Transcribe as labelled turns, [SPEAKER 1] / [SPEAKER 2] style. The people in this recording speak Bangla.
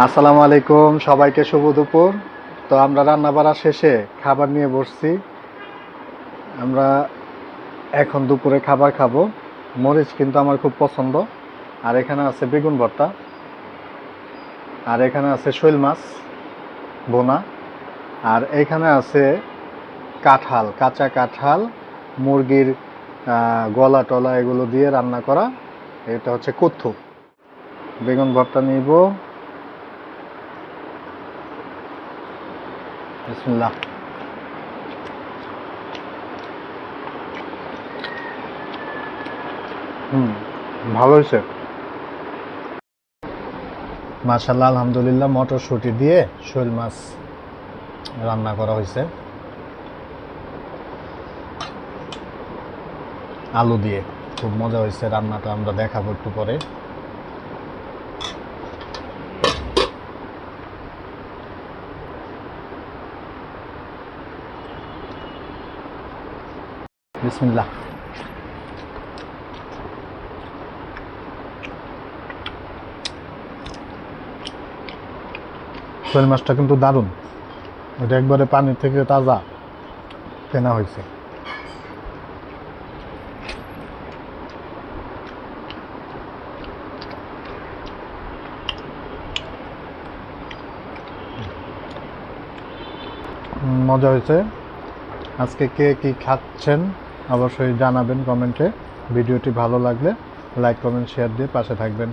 [SPEAKER 1] আসসালামু আলাইকুম, সবাইকে শুভ দুপুর। তো আমরা রান্না বাড়া শেষে খাবার নিয়ে বসছি। আমরা এখন দুপুরে খাবার খাবো। মরিচ কিন্তু আমার খুব পছন্দ। আর এখানে আছে বেগুন ভর্তা, আর এখানে আছে শৈল মাছ বোনা, আর এখানে আছে কাঁঠাল, কাঁচা কাঁঠাল, মুরগির গলা টলা এগুলো দিয়ে রান্না করা। এটা হচ্ছে কত্থু। বেগুন ভর্তা নিব। বিসমিল্লাহ। ভালো হয়েছে, মাশাআল্লাহ, আলহামদুলিল্লাহ। মটরশুঁটি দিয়ে শৈল মাছ রান্না করা হয়েছে, আলু দিয়ে। খুব মজা হয়েছে রান্নাটা, আমরা দেখাবো একটু পরে। বিসমিল্লাহ। শৈল মাছটা কিন্তু দারুণ, এটা একবারে পানি থেকে তাজা কেনা হয়েছে। মজা হয়েছে। আজকে কে কি খাচ্ছেন অবশ্যই জানাবেন কমেন্টে। ভিডিওটি ভালো লাগলে লাইক কমেন্ট শেয়ার দিয়ে পাশে থাকবেন।